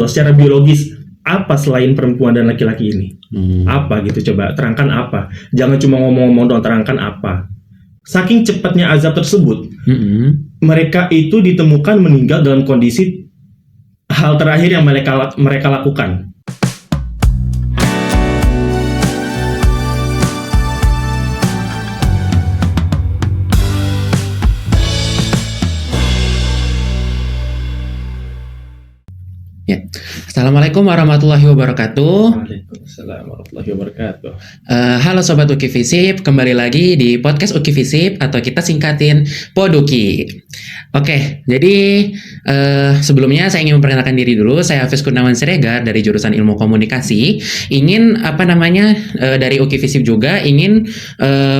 loh secara biologis apa selain perempuan dan laki-laki ini. Apa gitu, coba terangkan apa. Jangan cuma ngomong-ngomong doang, terangkan apa. Saking cepatnya azab tersebut, mereka itu ditemukan meninggal dalam kondisi hal terakhir yang mereka lakukan. Ya. Assalamualaikum warahmatullahi wabarakatuh. Waalaikumsalam warahmatullahi wabarakatuh. Halo Sobat Uki Visip, kembali lagi di podcast Uki Visip atau kita singkatin Poduki. Oke, jadi sebelumnya saya ingin memperkenalkan diri dulu. Saya Hafiz Kurniawan Siregar dari jurusan Ilmu Komunikasi. Ingin dari Uki Visip juga ingin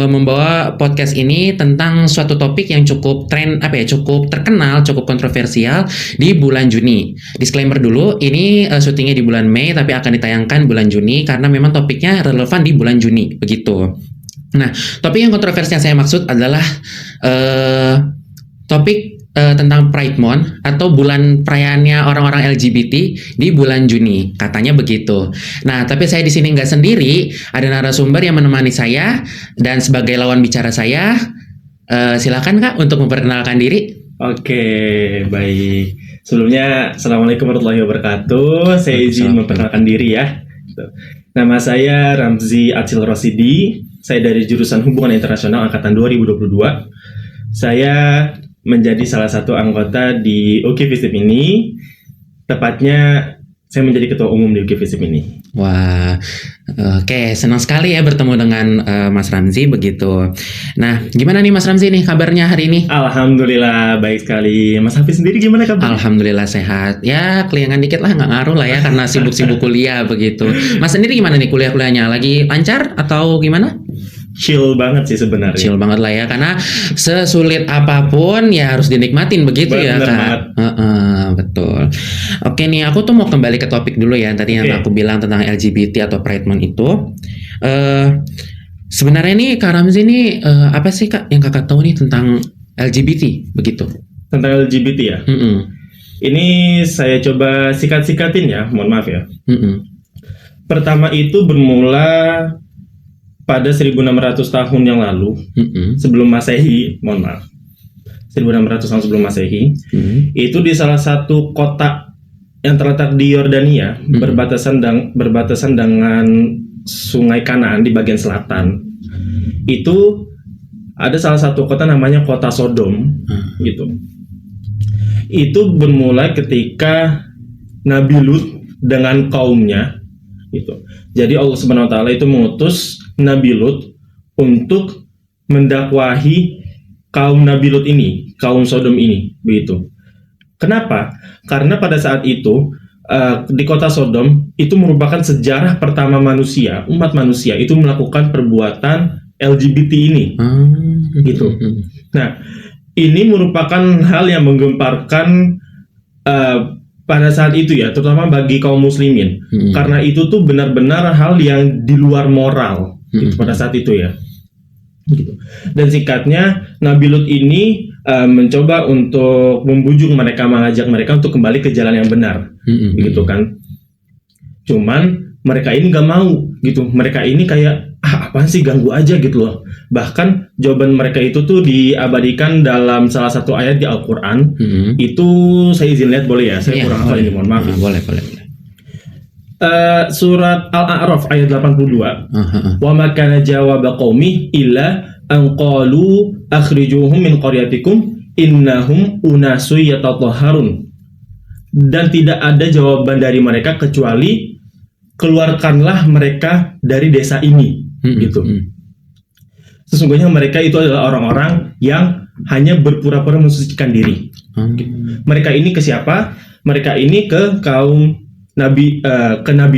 membawa podcast ini tentang suatu topik yang cukup cukup terkenal, cukup kontroversial di bulan Juni. Disclaimer dulu, ini syutingnya di bulan Mei tapi akan ditayangkan bulan Juni karena memang topiknya relevan di bulan Juni, begitu. Nah, topik yang kontroversial saya maksud adalah topik tentang Pride Month atau bulan perayaannya orang-orang LGBT di bulan Juni, katanya begitu. Nah, tapi saya di sini nggak sendiri, ada narasumber yang menemani saya dan sebagai lawan bicara saya, silakan Kak untuk memperkenalkan diri. Oke, baik. Sebelumnya, Assalamualaikum warahmatullahi wabarakatuh. Saya izin memperkenalkan diri ya. Nama saya Ramzi Acil Rosidi. Saya dari jurusan Hubungan Internasional Angkatan 2022. Saya menjadi salah satu anggota di Uki Visip ini. Tepatnya, saya menjadi ketua umum di Uki Visip ini. Wah, oke, senang sekali ya bertemu dengan Mas Ramzi begitu. Nah, gimana nih Mas Ramzi nih kabarnya hari ini? Alhamdulillah baik sekali. Mas Hafiz sendiri gimana kabarnya? Alhamdulillah sehat. Ya, keliangan dikit lah, nggak ngaruh lah ya karena sibuk-sibuk kuliah begitu. Mas sendiri gimana nih kuliahnya? Lagi lancar atau gimana? Chill banget sih sebenarnya. Chill banget lah ya, karena sesulit apapun ya harus dinikmatin begitu. Bener ya Kak. Betul. Oke nih, aku tuh mau kembali ke topik dulu ya tadi yang aku bilang tentang LGBT atau Pride Month itu. Sebenarnya nih Kak Ramzi ini apa sih Kak yang Kakak tahu nih tentang LGBT begitu? Tentang LGBT ya? Ini saya coba sikat-sikatin ya, mohon maaf ya. Pertama itu bermula pada 1600 tahun yang lalu, sebelum Masehi, mohon maaf, 1600 tahun sebelum Masehi, itu di salah satu kota yang terletak di Yordania, berbatasan dengan Sungai Kanaan di bagian selatan. Itu ada salah satu kota namanya kota Sodom, gitu. Itu bermula ketika Nabi Lut dengan kaumnya, gitu. Jadi Allah Subhanahu Wa Taala itu mengutus Nabi Lut untuk mendakwahi kaum Nabi Lut ini, kaum Sodom ini, begitu. Kenapa? Karena pada saat itu di kota Sodom itu merupakan sejarah pertama manusia, umat manusia itu melakukan perbuatan LGBT ini, gitu. Nah, ini merupakan hal yang menggemparkan pada saat itu ya, terutama bagi kaum muslimin, karena itu tuh benar-benar hal yang di luar moral, gitu, pada saat itu ya. Gitu. Dan singkatnya, Nabi Lut ini mencoba untuk membujuk mereka, mengajak mereka untuk kembali ke jalan yang benar, gitu kan. Cuman mereka ini gak mau, gitu. Mereka ini kayak apaan sih, ganggu aja gitu loh. Bahkan jawaban mereka itu tuh diabadikan dalam salah satu ayat di Al-Quran. Itu saya izin lihat boleh ya? Saya kurang hafal ini, mohon maaf. Boleh. Surat Al-A'raf ayat 82. Wa ma kana jawaba qaumi illa an qalu akhrijuhum min qaryatikum innahum unasu yatatahharun. Dan tidak ada jawaban dari mereka kecuali keluarkanlah mereka dari desa ini, gitu. Sesungguhnya mereka itu adalah orang-orang yang hanya berpura-pura mensucikan diri. Mereka ini ke siapa? Mereka ini ke kaum Nabi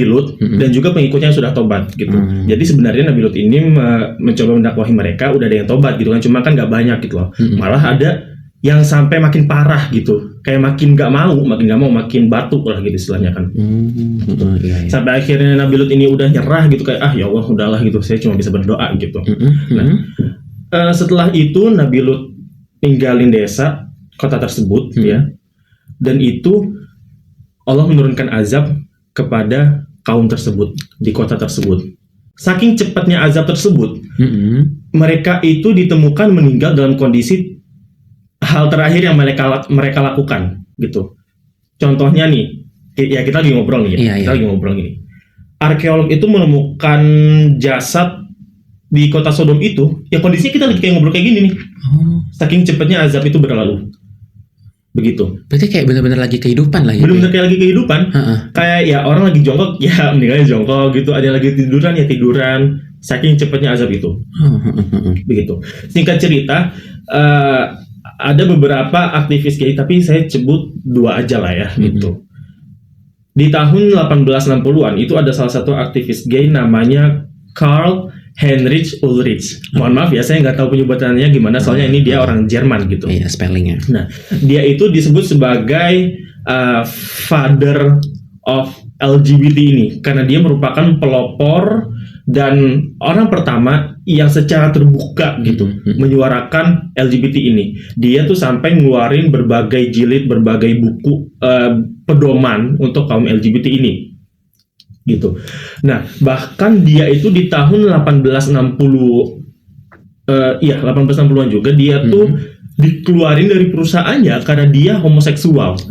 Lut dan juga pengikutnya yang sudah tobat, gitu. Jadi sebenarnya Nabi Lut ini mencoba mendakwahi mereka, udah ada yang tobat gitu kan, cuma kan nggak banyak gitu loh. Malah ada yang sampai makin parah gitu, kayak makin nggak mau, makin batuk lah gitu istilahnya kan. Sampai akhirnya Nabi Lut ini udah nyerah gitu, kayak ya Allah udahlah gitu, saya cuma bisa berdoa gitu. Nah, setelah itu Nabi Lut ninggalin desa kota tersebut ya, dan itu Allah menurunkan azab kepada kaum tersebut di kota tersebut. Saking cepatnya azab tersebut, mereka itu ditemukan meninggal dalam kondisi hal terakhir yang mereka lakukan gitu. Contohnya nih, ya kita lagi ngobrol nih, kita lagi ngobrol gini. Arkeolog itu menemukan jasad di kota Sodom itu, ya kondisinya kita lagi kayak ngobrol kayak gini nih. Saking cepatnya azab itu berlalu. Begitu. Berarti kayak benar-benar lagi kehidupan lah gitu. Benar-benar kayak lagi kehidupan. Kayak ya orang lagi jongkok, ya meninggalnya jongkok gitu. Ada yang lagi tiduran, ya tiduran. Saking cepatnya azab itu. Begitu. Singkat cerita, ada beberapa aktivis gay, tapi saya sebut 2 aja lah ya gitu. Di tahun 1860-an itu ada salah satu aktivis gay namanya Karl Heinrich Ulrich. Mohon maaf ya, saya nggak tahu penyebutannya gimana, soalnya ini dia orang Jerman gitu. Iya, spellingnya. Nah, dia itu disebut sebagai father of LGBT ini karena dia merupakan pelopor dan orang pertama yang secara terbuka gitu menyuarakan LGBT ini. Dia tuh sampai ngeluarin berbagai jilid, berbagai buku pedoman untuk kaum LGBT ini. Gitu. Nah, bahkan dia itu di tahun 1860-an juga dia tuh dikeluarin dari perusahaannya karena dia homoseksual.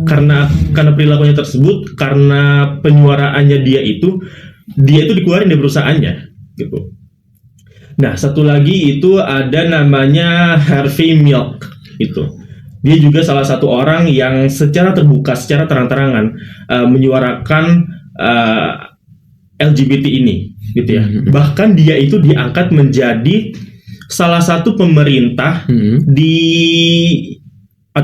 Karena perilakunya tersebut, karena penyuaraannya dia itu dikeluarin dari perusahaannya gitu. Nah, satu lagi itu ada namanya Harvey Milk itu. Dia juga salah satu orang yang secara terbuka, secara terang-terangan menyuarakan LGBT ini gitu ya. Bahkan dia itu diangkat menjadi salah satu pemerintah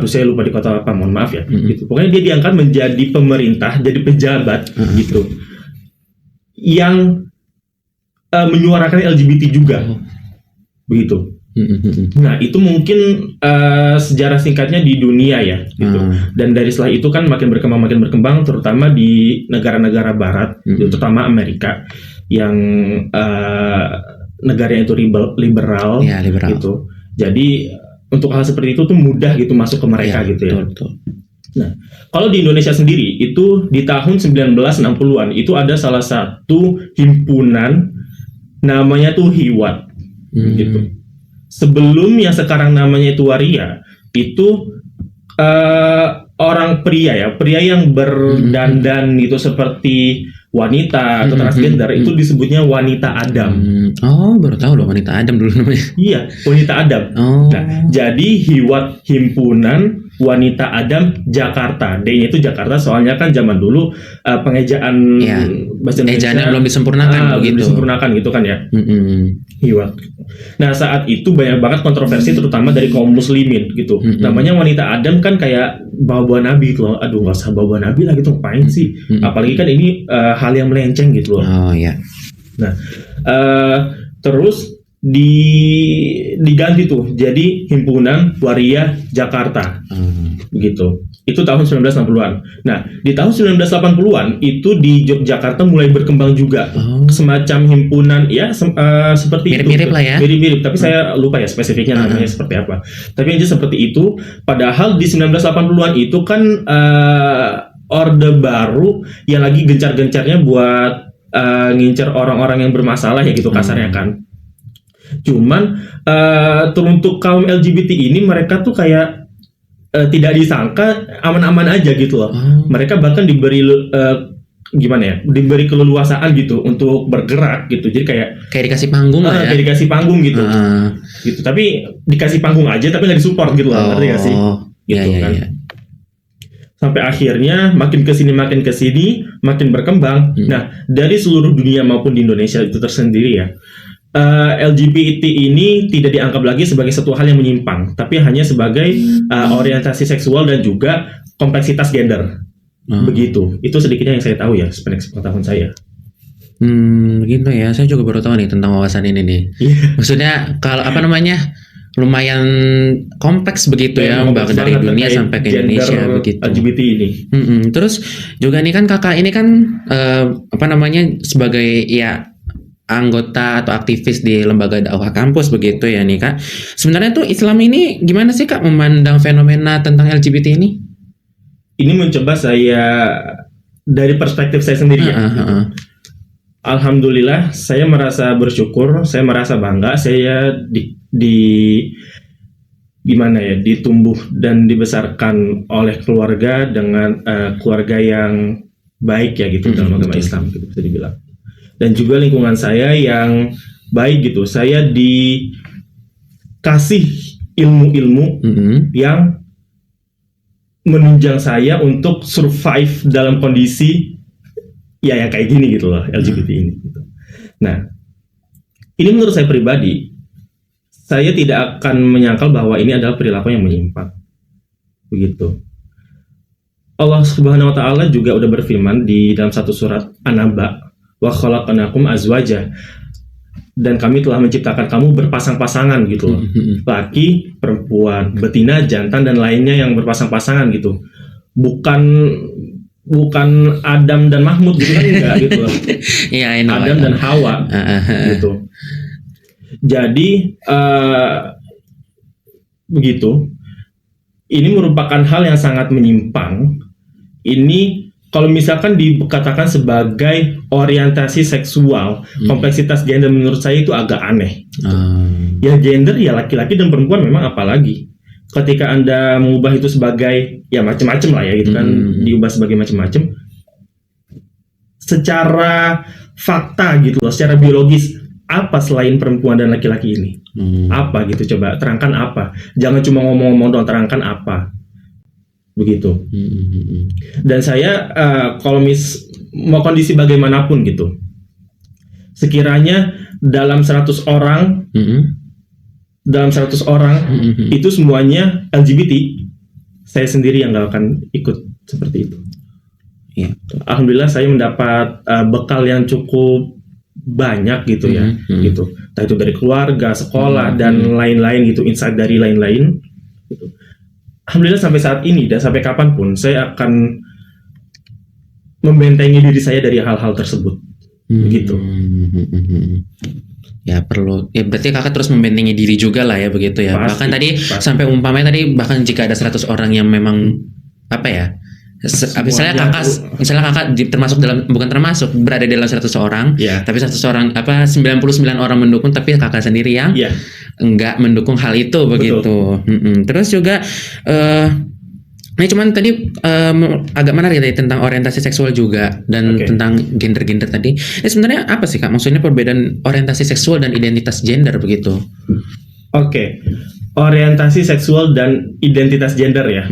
saya lupa di kota apa, mohon maaf ya gitu. Pokoknya dia diangkat menjadi pemerintah, jadi pejabat gitu yang menyuarakan LGBT juga begitu. Nah, itu mungkin sejarah singkatnya di dunia ya gitu. Dan dari setelah itu kan makin berkembang terutama di negara-negara barat, terutama Amerika yang negaranya itu liberal gitu. Jadi untuk hal seperti itu tuh mudah gitu masuk ke mereka gitu ya. Betul. Nah, kalau di Indonesia sendiri itu di tahun 1960-an itu ada salah satu himpunan namanya tuh HIWAT gitu. Sebelum yang sekarang namanya itu Waria, itu orang pria yang berdandan gitu seperti wanita atau transgender itu disebutnya wanita Adam. Baru tahu loh wanita Adam dulu namanya. Iya, wanita Adam. Nah, jadi HIWAT, Himpunan Wanita Adam Jakarta. D-nya itu Jakarta, soalnya kan zaman dulu pengejaan bahasa Indonesia ejaannya belum disempurnakan belum disempurnakan gitu kan ya. HIWAT. Nah, saat itu banyak banget kontroversi terutama dari kaum muslimin gitu. Namanya wanita Adam kan kayak bawa nabi gitu loh. Aduh, nggak usah bawa nabi lah gitu, ngapain sih? Apalagi kan ini hal yang melenceng gitu loh. Nah, terus diganti tuh jadi Himpunan Waria Jakarta. Begitu. Itu tahun 1960-an. Nah, di tahun 1980-an itu di Yogyakarta mulai berkembang juga semacam himpunan ya seperti mirip-mirip lah ya. Mirip-mirip, tapi saya lupa ya spesifiknya namanya seperti apa. Tapi yang jelas seperti itu. Padahal di 1980-an itu kan orde baru yang lagi gencar-gencarnya buat ngincer orang-orang yang bermasalah ya gitu kasarnya kan. Cuman untuk kaum LGBT ini mereka tuh kayak tidak disangka aman-aman aja gitu loh. Mereka bahkan diberi diberi keleluasaan gitu untuk bergerak gitu. Jadi kayak dikasih panggung lah ya. Kayak dikasih panggung gitu. Gitu. Tapi dikasih panggung aja tapi nggak disupport gitu loh. Ngerti nggak sih? Gitu kan. Sampai akhirnya makin kesini makin berkembang. Nah, dari seluruh dunia maupun di Indonesia itu tersendiri ya. LGBT ini tidak dianggap lagi sebagai satu hal yang menyimpang, tapi hanya sebagai orientasi seksual dan juga kompleksitas gender. Begitu. Itu sedikitnya yang saya tahu ya, sepengetahuan saya. Gitu ya. Saya juga baru tahu nih tentang wawasan ini nih. Maksudnya kalau lumayan kompleks begitu ya, bahkan dari dunia sampai ke Indonesia begitu. LGBT ini. Terus juga nih kan kakak ini kan sebagai anggota atau aktivis di lembaga dakwah kampus begitu ya nih Kak. Sebenarnya tuh Islam ini gimana sih Kak memandang fenomena tentang LGBT ini? ini mencoba saya dari perspektif saya sendiri ya. Alhamdulillah, saya merasa bersyukur, saya merasa bangga, saya gimana ya, ditumbuh dan dibesarkan oleh keluarga dengan keluarga yang baik ya gitu dalam agama Islam gitu bisa dibilang. Dan juga lingkungan saya yang baik gitu. Saya dikasih ilmu-ilmu yang menunjang saya untuk survive dalam kondisi ya yang kayak gini gitu loh, LGBT ini gitu. Nah, ini menurut saya pribadi, saya tidak akan menyangkal bahwa ini adalah perilaku yang menyimpang. Begitu. Allah Subhanahu wa taala juga udah berfirman di dalam satu surat An-Naba, wa khalaqnakum azwaja. Dan kami telah menciptakan kamu berpasang-pasangan gitu loh. Laki, perempuan, betina, jantan dan lainnya yang berpasang-pasangan gitu. Bukan Adam dan Mahmud gitu kan enggak gitu loh. Yeah, Adam dan Hawa gitu. Jadi begitu. Ini merupakan hal yang sangat menyimpang. Ini kalau misalkan dikatakan sebagai orientasi seksual, kompleksitas gender menurut saya itu agak aneh. Ya gender ya laki-laki dan perempuan memang apalagi. Ketika Anda mengubah itu sebagai ya macam-macam lah ya gitu kan, diubah sebagai macam-macam. Secara fakta gitu loh, secara biologis apa selain perempuan dan laki-laki ini? Apa gitu, coba terangkan apa. Jangan cuma ngomong-ngomong doang, terangkan apa. Begitu. Dan saya kalau mau kondisi bagaimanapun gitu, sekiranya dalam 100 orang itu semuanya LGBT, saya sendiri yang gak akan ikut seperti itu. Alhamdulillah saya mendapat bekal yang cukup banyak gitu ya, gitu. Entah itu dari keluarga, sekolah dan lain-lain gitu, insight dari lain-lain gitu. Alhamdulillah sampai saat ini dan sampai kapanpun saya akan membentengi diri saya dari hal-hal tersebut, begitu. Ya perlu, ya berarti kakak terus membentengi diri juga lah ya begitu ya. Pasti, bahkan tadi pasti. sampai umpamanya tadi bahkan jika ada 100 orang yang memang apa ya, misalnya kakak bukan termasuk berada dalam 100 orang, tapi 100 orang 99 orang mendukung, tapi kakak sendiri yang enggak mendukung hal itu begitu. Terus juga ini cuman tadi agak menarik ya tentang orientasi seksual juga dan tentang gender tadi. Ini sebenarnya apa sih kak? Maksudnya perbedaan orientasi seksual dan identitas gender begitu? Orientasi seksual dan identitas gender ya.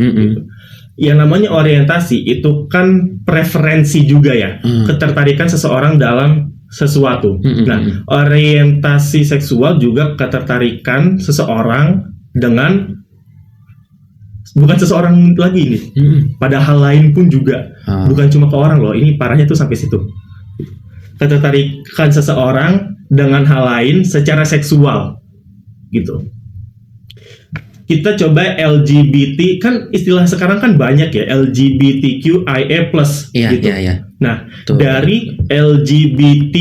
Yang namanya orientasi itu kan preferensi juga ya, ketertarikan seseorang dalam sesuatu. Nah, orientasi seksual juga ketertarikan seseorang dengan bukan seseorang lagi ini, pada hal lain pun juga, bukan cuma ke orang loh. Ini parahnya tuh sampai situ. Ketertarikan seseorang dengan hal lain secara seksual, gitu. Kita coba LGBT, kan istilah sekarang kan banyak ya, LGBTQIA+. Gitu. Nah, dari LGBT,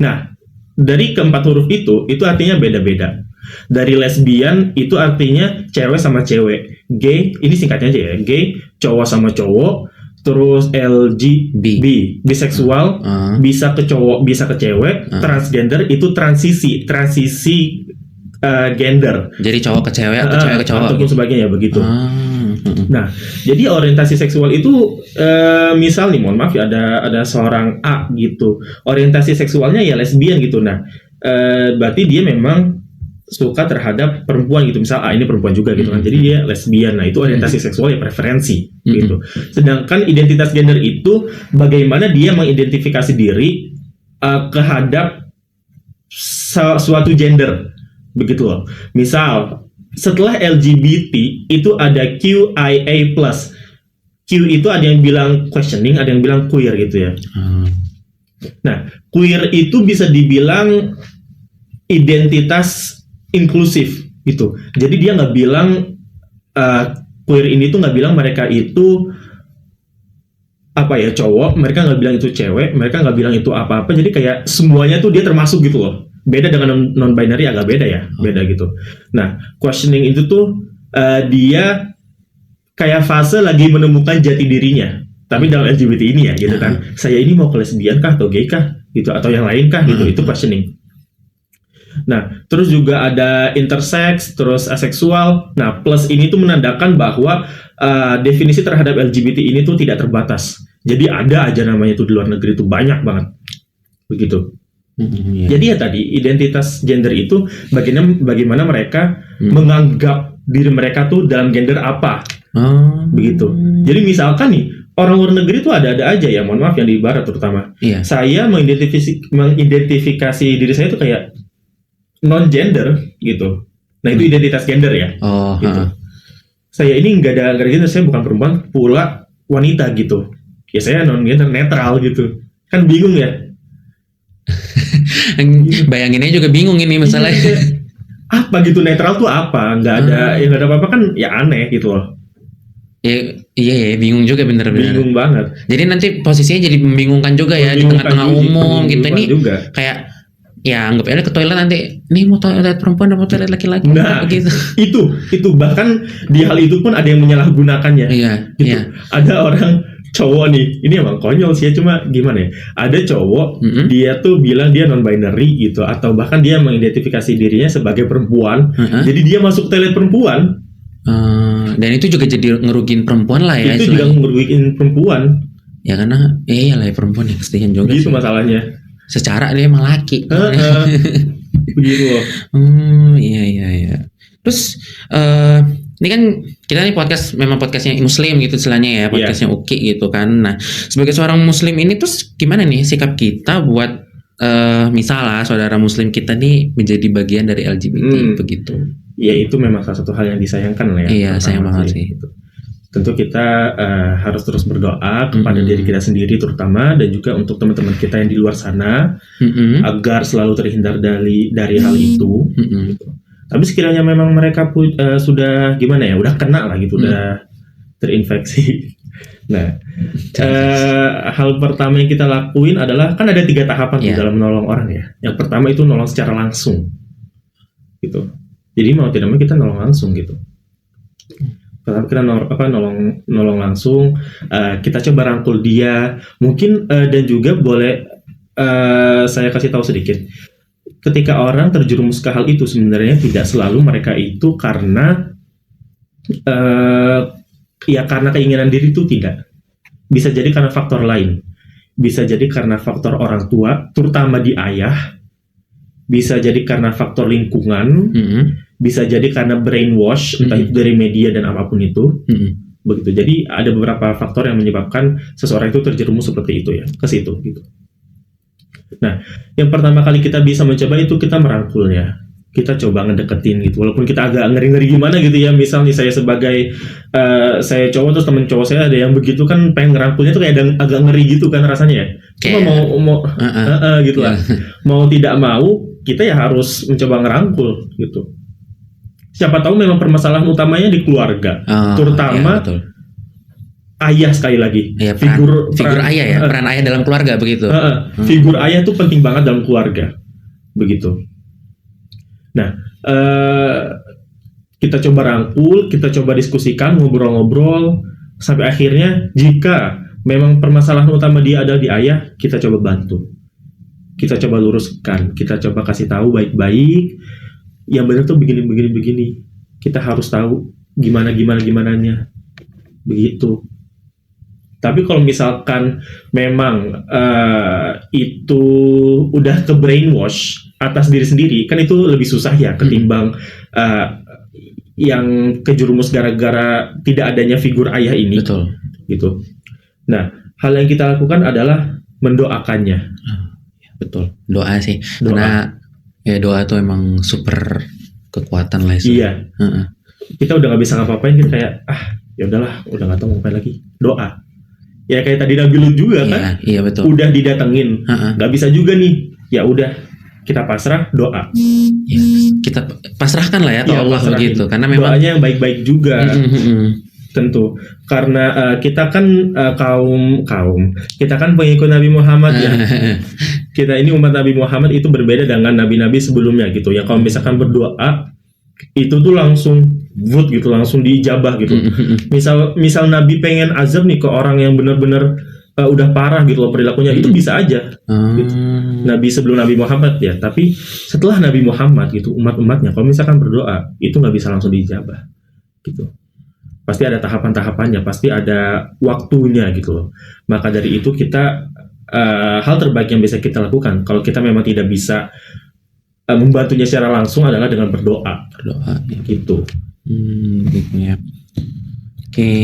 nah dari keempat huruf itu artinya beda-beda. Dari lesbian itu artinya cewek sama cewek, gay ini singkatnya aja ya, gay cowok sama cowok, terus biseksual bisa ke cowok bisa ke cewek, transgender itu transisi gender. Jadi cowok ke cewek atau cewek ke cowok ataupun sebagainya begitu. Nah, jadi orientasi seksual itu misal nih, mohon maaf ya, ada seorang A gitu, orientasi seksualnya ya lesbian gitu. Nah, berarti dia memang suka terhadap perempuan gitu, misal ini perempuan juga gitu kan, jadi dia lesbian. Nah, itu orientasi seksual ya, preferensi gitu. Sedangkan identitas gender itu bagaimana dia mengidentifikasi diri kehadap suatu gender begitu loh. Misal setelah LGBT itu ada QIA+. Q itu ada yang bilang questioning, ada yang bilang queer gitu ya. Nah, queer itu bisa dibilang identitas inklusif gitu. Jadi dia nggak bilang queer ini tuh nggak bilang mereka itu apa ya, cowok, mereka nggak bilang itu cewek, mereka nggak bilang itu apa-apa. Jadi kayak semuanya tuh dia termasuk gitu loh. Beda dengan non-binary, agak beda ya, beda gitu. Nah, questioning itu tuh dia kayak fase lagi menemukan jati dirinya. Tapi dalam LGBT ini ya gitu kan. Saya ini mau ke lesbian kah atau gay kah gitu atau yang lain kah gitu. Itu questioning. Nah, terus juga ada intersex, terus aseksual. Nah, plus ini tuh menandakan bahwa definisi terhadap LGBT ini tuh tidak terbatas. Jadi ada aja namanya tuh di luar negeri tuh banyak banget. Begitu. Jadi ya tadi identitas gender itu bagaimana mereka menganggap diri mereka tuh dalam gender apa. Begitu. Jadi misalkan nih orang luar negeri tuh ada-ada aja ya, mohon maaf yang di barat terutama. Saya mengidentifikasi diri saya tuh kayak non gender gitu. Nah, itu identitas gender ya. Gitu. Saya ini nggak ada gender, saya bukan perempuan pula wanita gitu. Ya saya non gender netral gitu. Kan bingung ya. Bayanginnya juga bingung ini masalahnya. Apa gitu netral tuh apa? Nggak ada yang nggak ada apa-apa kan ya aneh gitu loh. Iya, bingung juga bener-bener. Bingung banget. Jadi nanti posisinya jadi membingungkan juga ya di tengah-tengah umum gitu. Ini juga. Kayak ya anggap aja ke toilet nanti nih mau toilet perempuan atau mau toilet laki-laki. Nah gitu. itu bahkan di hal itu pun ada yang menyalahgunakannya. Gitu. Ada orang cowok nih, ini emang konyol sih ya, cuma gimana ya, ada cowok dia tuh bilang dia non binary gitu, atau bahkan dia mengidentifikasi dirinya sebagai perempuan, jadi dia masuk toilet perempuan. Dan itu juga jadi ngerugiin perempuan lah ya. Itu juga ngerugiin perempuan ya, karena iyalah ya perempuan ya kesian juga gitu sih. Masalahnya secara dia emang laki. Begitu loh. Iya. Terus ini kan kita nih podcast memang podcastnya muslim gitu istilahnya ya, podcastnya UKI gitu kan. Nah, sebagai seorang muslim ini terus gimana nih sikap kita buat misalnya saudara muslim kita nih menjadi bagian dari LGBT begitu. Ya itu memang salah satu hal yang disayangkan lah ya. Iya, sayang banget sih. Gitu. Tentu kita harus terus berdoa kepada diri kita sendiri terutama, dan juga untuk teman-teman kita yang di luar sana agar selalu terhindar dari hal itu. Gitu. Tapi sekiranya memang mereka sudah gimana ya, udah kena lah gitu, udah terinfeksi. Nah, hal pertama yang kita lakuin adalah kan ada 3 tahapan tuh dalam menolong orang ya. Yang pertama itu nolong secara langsung, gitu. Jadi mau tidak mau kita nolong langsung gitu. Kita nolong langsung, kita coba rangkul dia, mungkin dan juga boleh saya kasih tahu sedikit. Ketika orang terjerumus ke hal itu sebenarnya tidak selalu mereka itu karena karena keinginan diri itu tidak. Bisa jadi karena faktor lain. Bisa jadi karena faktor orang tua, terutama di ayah. Bisa jadi karena faktor lingkungan. Bisa jadi karena brainwash, entah itu dari media dan apapun itu. Begitu. Jadi ada beberapa faktor yang menyebabkan seseorang itu terjerumus seperti itu ya, ke situ gitu. Nah, yang pertama kali kita bisa mencoba itu kita merangkulnya. Kita coba ngedeketin gitu. Walaupun kita agak ngeri-ngeri gimana gitu ya. Misal nih saya sebagai saya cowok terus temen cowok saya ada yang begitu kan, pengen ngerangkulnya tuh kayak agak ngeri gitu kan rasanya ya. Cuma mau gitu lah. Mau tidak mau kita ya harus mencoba ngerangkul gitu. Siapa tahu memang permasalahan utamanya di keluarga, terutama ayah sekali lagi. Figur ayah ya, peran ayah dalam keluarga begitu. Figur ayah tuh penting banget dalam keluarga, begitu. Nah, kita coba rangkul, kita coba diskusikan, ngobrol-ngobrol, sampai akhirnya jika memang permasalahan utama dia adalah di ayah, kita coba bantu, kita coba luruskan, kita coba kasih tahu baik-baik. Yang benar tuh begini. Kita harus tahu gimananya, begitu. Tapi kalau misalkan memang itu udah ke brainwash atas diri sendiri, kan itu lebih susah ya ketimbang yang kejerumus gara-gara tidak adanya figur ayah ini. Betul. Gitu. Nah, hal yang kita lakukan adalah mendoakannya. Betul. Doa sih. Karena ya doa tuh emang super kekuatan lah. Iya. Kita udah nggak bisa ngapa-ngapain, kita kayak ya udahlah, udah nggak tahu ngapain lagi. Doa. Ya kayak tadi Nabi Lut juga kan. Iya betul. Udah didatengin, nggak bisa juga nih. Ya udah, kita pasrah, doa. Ya, kita pasrahkan lah ya ke Allah begitu. Karena memang doanya yang baik-baik juga. Tentu, karena kita kan kaum kita kan pengikut Nabi Muhammad ya. Kita ini umat Nabi Muhammad itu berbeda dengan nabi-nabi sebelumnya gitu ya. Kalau misalkan berdoa itu tuh langsung wood gitu langsung diijabah gitu. Misal Nabi pengen azab nih ke orang yang benar-benar udah parah gitu loh perilakunya, itu bisa aja. Gitu. Nabi sebelum Nabi Muhammad ya, tapi setelah Nabi Muhammad gitu umat-umatnya kalau misalkan berdoa itu nggak bisa langsung diijabah gitu. Pasti ada tahapan-tahapannya, pasti ada waktunya gitu loh. Maka dari itu kita hal terbaik yang bisa kita lakukan kalau kita memang tidak bisa membantunya secara langsung adalah dengan berdoa ya. Gitu. Gitu ya. Oke.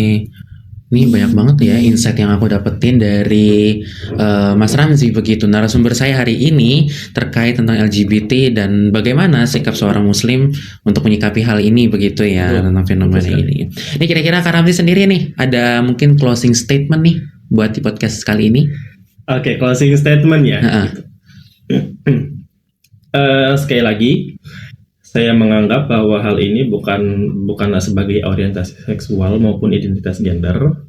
Ini banyak banget ya insight yang aku dapetin dari Mas Ramzi begitu. Narasumber saya hari ini terkait tentang LGBT dan bagaimana sikap seorang muslim untuk menyikapi hal ini begitu ya, tentang fenomena ini. Ini kira-kira Kak Ramzi sendiri nih, ada mungkin closing statement nih buat di podcast kali ini? Oke, closing statement ya. Sekali lagi, saya menganggap bahwa hal ini bukanlah sebagai orientasi seksual maupun identitas gender.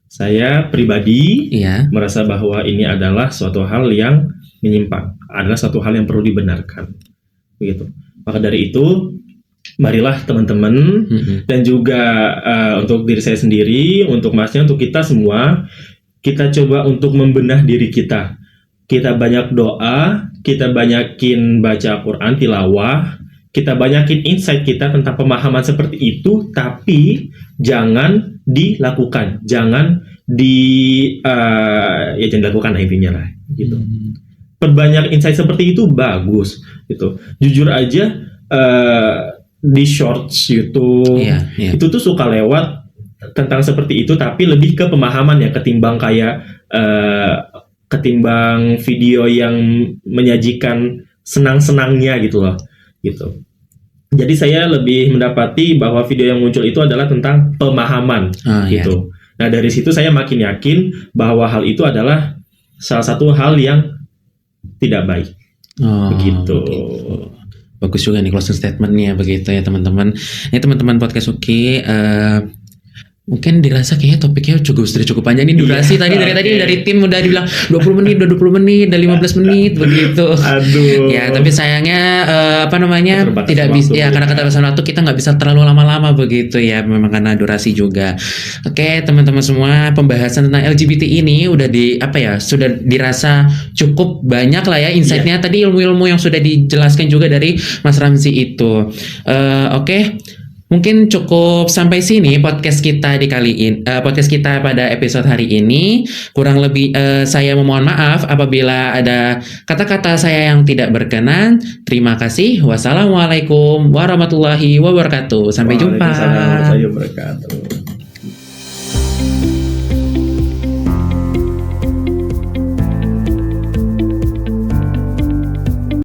Saya pribadi merasa bahwa ini adalah suatu hal yang menyimpang, adalah suatu hal yang perlu dibenarkan. Begitu. Maka dari itu, marilah teman-teman dan juga untuk diri saya sendiri, untuk Masnya, untuk kita semua, kita coba untuk membenah diri kita. Kita banyak doa, kita banyakin baca Quran, tilawah, kita banyakin insight kita tentang pemahaman seperti itu, tapi jangan dilakukan, jangan jangan dilakukan intinya lah, gitu. Perbanyak insight seperti itu bagus, gitu. Jujur aja di shorts YouTube itu tuh suka lewat tentang seperti itu, tapi lebih ke pemahaman ya ketimbang kayak ketimbang video yang menyajikan senang-senangnya gitu loh, gitu. Jadi saya lebih mendapati bahwa video yang muncul itu adalah tentang pemahaman, gitu. Nah dari situ saya makin yakin bahwa hal itu adalah salah satu hal yang tidak baik, begitu. Bagus juga nih closing statementnya begitu ya teman-teman. Ini teman-teman podcast Uki. Mungkin dirasa kayaknya topiknya cukup panjang ini durasi tadi dari tim udah dibilang 20 menit, udah 20 menit, udah 15 menit begitu. Aduh. Ya, tapi sayangnya tidak bisa ya karena keterbatasan waktu kita nggak bisa terlalu lama-lama begitu ya, memang karena durasi juga. Oke, teman-teman semua, pembahasan tentang LGBT ini udah sudah dirasa cukup banyak lah ya insight-nya. Tadi ilmu-ilmu yang sudah dijelaskan juga dari Mas Ramzi itu. Oke. Mungkin cukup sampai sini podcast kita podcast kita pada episode hari ini. Kurang lebih saya memohon maaf apabila ada kata-kata saya yang tidak berkenan. Terima kasih. Wassalamualaikum warahmatullahi wabarakatuh. Sampai jumpa. Waalaikumsalam warahmatullahi wabarakatuh.